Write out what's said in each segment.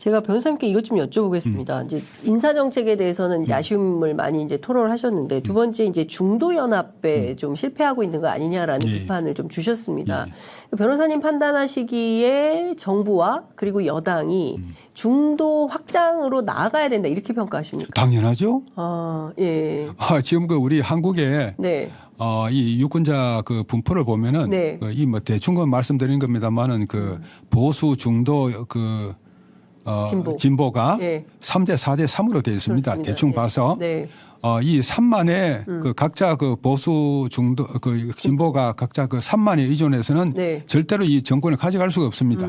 제가 변호사님께 이것 좀 여쭤보겠습니다. 이제 인사정책에 대해서는 이제 아쉬움을 많이 이제 토로를 하셨는데 두 번째 이제 중도연합에 좀 실패하고 있는 거 아니냐라는 비판을 좀 주셨습니다. 변호사님 판단하시기에 정부와 그리고 여당이 중도 확장으로 나아가야 된다 이렇게 평가하십니까? 당연하죠. 예. 지금 그 우리 한국에 네. 이 유권자 그 분포를 보면은 네. 이 뭐 대충 건 말씀드린 겁니다만은 그 보수 중도 그 진보가 예. 3대 4대 3으로 되어 있습니다. 그렇습니다. 대충 예. 봐서 네. 이 3만의 그 각자 그 보수 중도 그 진보가 각자 그 3만에 의존해서는 네. 절대로 이 정권을 가져갈 수가 없습니다.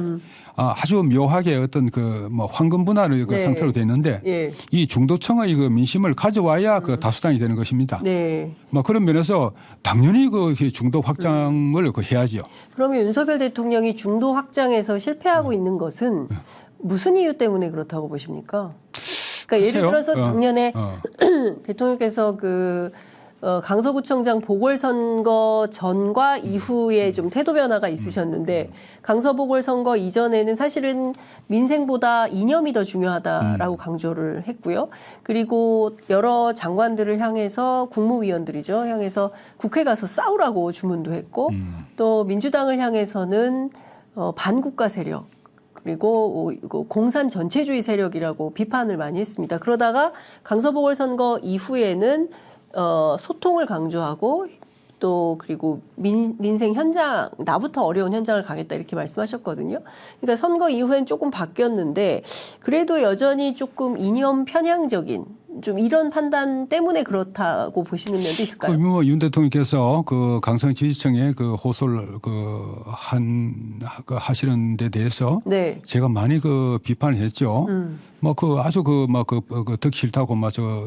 아주 묘하게 어떤 그 뭐 황금 분할의 그 네. 상태로 되어 있는데 예. 이 중도층의 그 민심을 가져와야 그 다수당이 되는 것입니다. 네. 뭐 그런 면에서 당연히 그 중도 확장을 그 해야죠. 그러면 윤석열 대통령이 중도 확장에서 실패하고 있는 것은 무슨 이유 때문에 그렇다고 보십니까? 그러니까 예를 글쎄요. 들어서 작년에 대통령께서 그 강서구청장 보궐선거 전과 이후에 좀 태도 변화가 있으셨는데 강서보궐선거 이전에는 사실은 민생보다 이념이 더 중요하다라고 강조를 했고요. 그리고 여러 장관들을 향해서 국무위원들이죠. 향해서 국회 가서 싸우라고 주문도 했고 또 민주당을 향해서는 반국가 세력 그리고 공산 전체주의 세력이라고 비판을 많이 했습니다. 그러다가 강서보궐선거 이후에는 소통을 강조하고 또 그리고 민생 현장 나부터 어려운 현장을 가겠다 이렇게 말씀하셨거든요. 그러니까 선거 이후엔 조금 바뀌었는데 그래도 여전히 조금 이념 편향적인 좀 이런 판단 때문에 그렇다고 보시는 면도 있을까요? 뭐 윤 대통령께서 그 강성 지지층에 그 호소를 하시는 데 대해서 네. 제가 많이 그 비판을 했죠. 뭐 그 아주 듣기 싫다고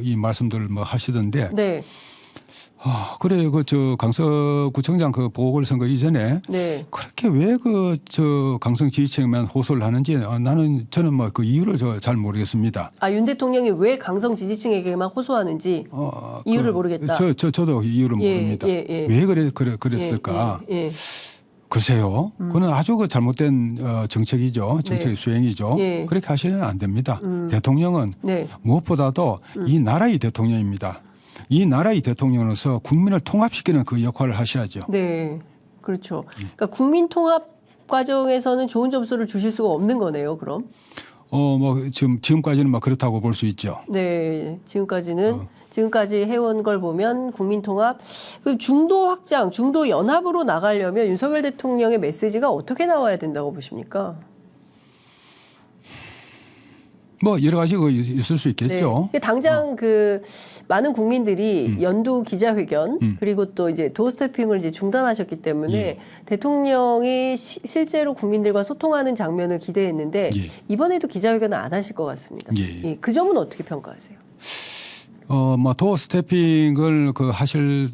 이 말씀들 뭐 하시던데. 네. 그래 강서구청장 그 보궐선거 이전에 네. 그렇게 왜 강성 지지층만 호소를 하는지 저는 뭐 그 이유를 잘 모르겠습니다. 윤 대통령이 왜 강성 지지층에게만 호소하는지 이유를 모르겠다. 저도 이유를 모릅니다. 왜 그랬을까? 글쎄요. 그건 아주 잘못된 정책이죠. 정책의 수행이죠. 그렇게 하시면 안 됩니다. 대통령은 무엇보다도 이 나라의 대통령입니다. 이 나라의 대통령으로서 국민을 통합시키는 그 역할을 하셔야죠. 네, 그렇죠. 그러니까 국민 통합 과정에서는 좋은 점수를 주실 수가 없는 거네요. 그럼? 지금까지는 그렇다고 볼 수 있죠. 네, 지금까지 해온 걸 보면 국민 통합, 중도 확장, 중도 연합으로 나가려면 윤석열 대통령의 메시지가 어떻게 나와야 된다고 보십니까? 뭐 여러 가지 있을 수 있겠죠. 네. 당장 많은 국민들이 연두 기자회견 그리고 또 이제 도어 스태핑을 이제 중단하셨기 때문에 대통령이 실제로 국민들과 소통하는 장면을 기대했는데 이번에도 기자회견을 안 하실 것 같습니다. 그 점은 어떻게 평가하세요? 도어 스태핑을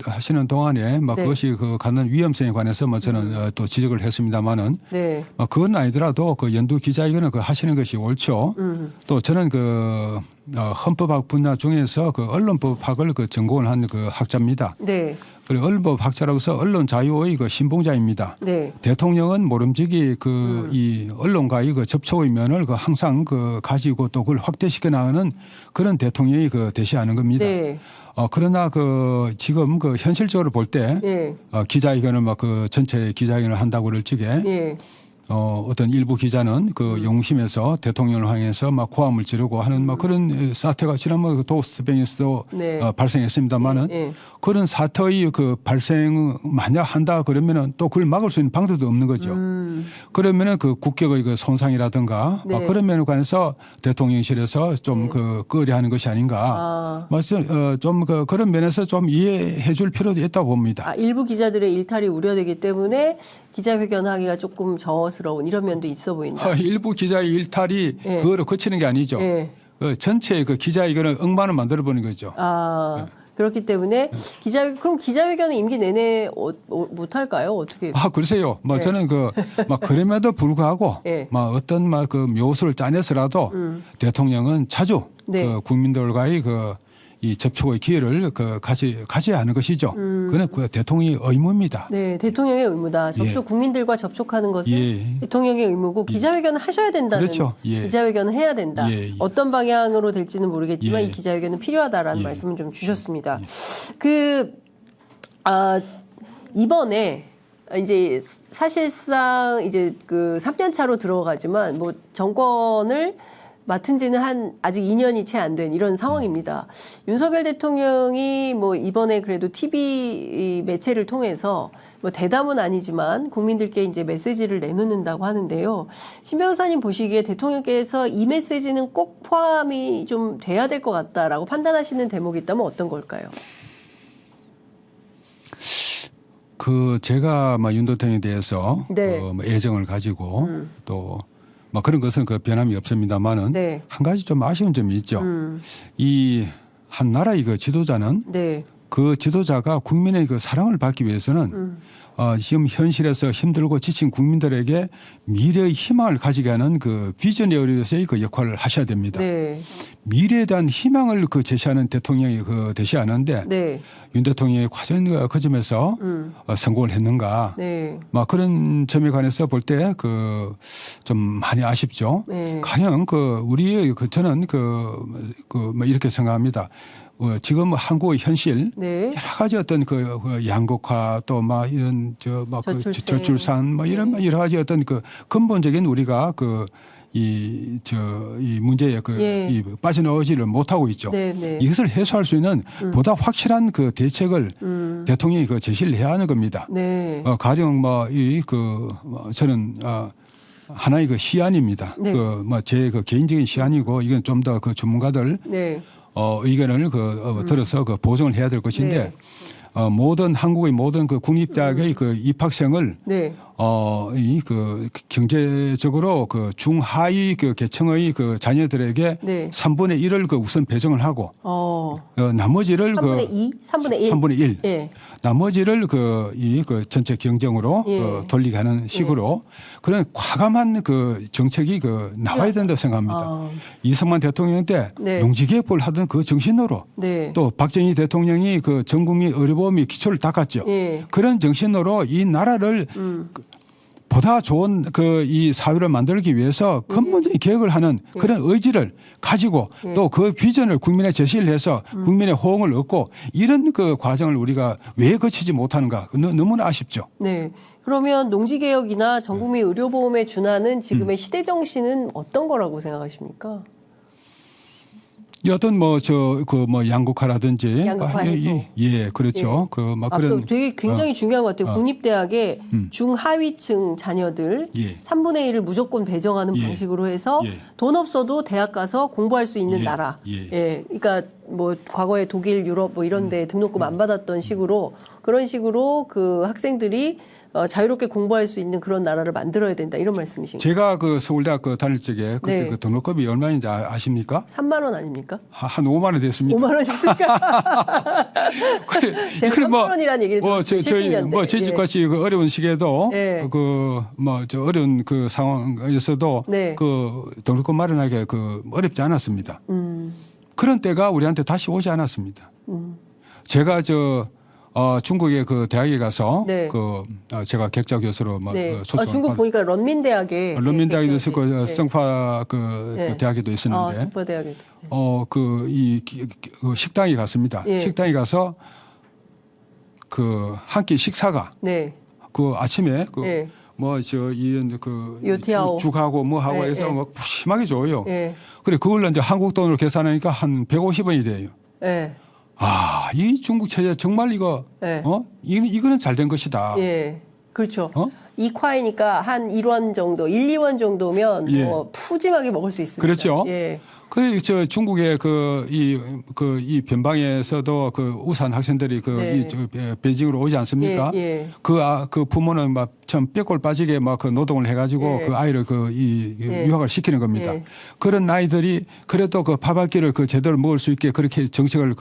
하시는 동안에 그것이 갖는 위험성에 관해서 저는 또 지적을 했습니다만은 그건 아니더라도 연두 기자회견을 하시는 것이 옳죠. 또 저는 헌법학 분야 중에서 언론법학을 전공을 한 학자입니다. 그리고 언론법 학자로서 언론 자유의 신봉자입니다. 대통령은 모름지기 이 언론과의 접촉의 면을 항상 가지고 또 그걸 확대시켜 나가는 그런 대통령이 되셔야 하는 겁니다. 그러나 지금 현실적으로 볼 때 기자회견을 전체 기자회견을 한다고 그럴 적에 어떤 일부 기자는 용심에서 대통령을 향해서 고함을 지르고 하는 그런 사태가 지난번 도어 스태핑에서도 발생했습니다만은 그런 사태의 발생 만약 한다 그러면은 또 그걸 막을 수 있는 방법도 없는 거죠. 그러면은 국격의 손상이라든가 그런 면에 관해서 대통령실에서 좀 꺼려하는 것이 아닌가. 좀 그런 면에서 좀 이해해 줄 필요도 있다고 봅니다. 일부 기자들의 일탈이 우려되기 때문에 기자회견하기가 조금 저스러운 이런 면도 있어 보인다. 일부 기자의 일탈이 그거로 그치는 게 아니죠. 전체 기자회견을 엉망을 만들어버리는 거죠. 그렇기 때문에 그럼 기자회견은 임기 내내 못 할까요? 어떻게? 글쎄요. 저는 그럼에도 불구하고 어떤 묘수를 짜내서라도 대통령은 자주 국민들과의 이 접촉의 기회를 가져야 하는 것이죠. 그건 그 대통령의 의무입니다. 네, 대통령의 의무다. 국민들과 접촉하는 것은 대통령의 의무고 기자회견을 하셔야 된다는. 그렇죠. 기자회견을 해야 된다. 어떤 방향으로 될지는 모르겠지만 이 기자회견은 필요하다라는 말씀을 좀 주셨습니다. 이번에 이제 사실상 이제 그 3년 차로 들어가지만 뭐 정권을 맡은 지는 아직 2년이 채 안 된 이런 상황입니다. 윤석열 대통령이 뭐 이번에 그래도 TV 매체를 통해서 뭐 대담은 아니지만 국민들께 이제 메시지를 내놓는다고 하는데요. 신 변호사님 보시기에 대통령께서 이 메시지는 꼭 포함이 좀 돼야 될 것 같다라고 판단하시는 대목이 있다면 어떤 걸까요? 제가 윤 대통령에 대해서 애정을 가지고 또 뭐 그런 것은 변함이 없습니다만은 한 가지 좀 아쉬운 점이 있죠. 이 한 나라의 지도자는 그 지도자가 국민의 사랑을 받기 위해서는 지금 현실에서 힘들고 지친 국민들에게 미래의 희망을 가지게 하는 비전리어로서의 역할을 하셔야 됩니다. 미래에 대한 희망을 제시하는 대통령이 되셔야 하는데 윤 대통령이 과연 그 점에서 성공을 했는가? 막 그런 점에 관해서 볼 때 좀 많이 아쉽죠. 가령 우리의 저는 뭐 이렇게 생각합니다. 지금 한국의 현실 여러 가지 어떤 양극화 또 막 이런 저출산 뭐 이런 여러 가지 어떤 근본적인 우리가 이 문제에 빠져나오지를 못하고 있죠. 이것을 해소할 수 있는 보다 확실한 대책을 대통령이 제시를 해야 하는 겁니다. 가령 저는 하나의 시안입니다. 제 개인적인 시안이고 이건 좀 더 전문가들 의견을 들어서 보정을 해야 될 것인데 모든 한국의 모든 국립대학의 입학생을 경제적으로 중하위 계층의 자녀들에게 3분의 1을 우선 배정을 하고 나머지를 3분의 2? 3분의 1? 3분의 1. 나머지를 전체 경쟁으로 돌리게 하는 식으로 그런 과감한 정책이 나와야 된다고 생각합니다. 이승만 대통령 때 농지개혁을 하던 정신으로 또 박정희 대통령이 전국민 의료보험의 기초를 닦았죠. 그런 정신으로 이 나라를 보다 좋은 이 사회를 만들기 위해서 근본적인 개혁을 하는 그런 의지를 가지고 또 비전을 국민에 제시를 해서 국민의 호응을 얻고 이런 과정을 우리가 왜 거치지 못하는가 너무나 아쉽죠. 그러면 농지개혁이나 전국민 의료보험에 준하는 지금의 시대 정신은 어떤 거라고 생각하십니까? 어떤 양극화라든지 그렇죠. 그런 되게 굉장히 중요한 것 같아요. 국립대학의 중하위층 자녀들 3분의 1을 무조건 배정하는 방식으로 해서 돈 없어도 대학 가서 공부할 수 있는 나라. 그러니까 뭐 과거에 독일, 유럽 뭐 이런 데 등록금 안 받았던 식으로 그런 식으로 학생들이 자유롭게 공부할 수 있는 그런 나라를 만들어야 된다 이런 말씀이신가요? 제가 서울대학 다닐 적에 그때 등록금이 얼마인지 아십니까? 3만 원 아닙니까? 한 5만 원 됐습니다. 5만 원 됐습니까? 제가 3만 원이라는 얘기를 들었어요. 70년대. 제 집같이 어려운 시기에도 어려운 상황에서도 등록금 마련하기 어렵지 않았습니다. 그런 때가 우리한테 다시 오지 않았습니다. 제가 중국의 대학에 가서 제가 객자 교수로 소속. 중국 보니까 런민대학에 있었고 성파 대학에도 있었는데. 성파 대학에도. 식당에 갔습니다. 식당에 가서 한 끼 식사가 아침에 이런 죽하고 뭐하고 해서 막 푸짐하게 줘요. 그래 그걸 이제 한국 돈으로 계산하니까 한 150원이 돼요. 이 중국 체제 정말 이거는 잘 된 것이다. 그렇죠. 이콰이니까 한 1원 정도, 1, 2원 정도면 푸짐하게 먹을 수 있습니다. 그렇죠. 그래서 중국의 이 변방에서도 우산 학생들이 베이징으로 오지 않습니까? 그 부모는 참 뼈골 빠지게 노동을 해가지고 아이를 유학을 시키는 겁니다. 그런 아이들이 그래도 밥 한 끼를 제대로 먹을 수 있게 그렇게 정책을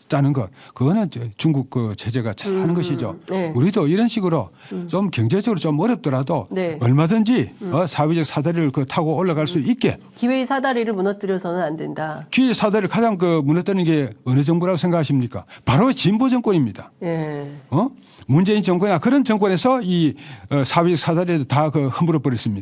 짜는 것, 그거는 중국 체제가 잘하는 것이죠. 우리도 이런 식으로 좀 경제적으로 좀 어렵더라도 얼마든지 사회적 사다리를 타고 올라갈 수 있게 기회의 사다리를 무너뜨려서는 해서는 안 된다. 기회 사다리를 가장 그 무너뜨리는 게 어느 정부라고 생각하십니까? 바로 진보 정권입니다. 예. 문재인 정권이나 그런 정권에서 이 사회 사다리를 다 그 허물어 버렸습니다.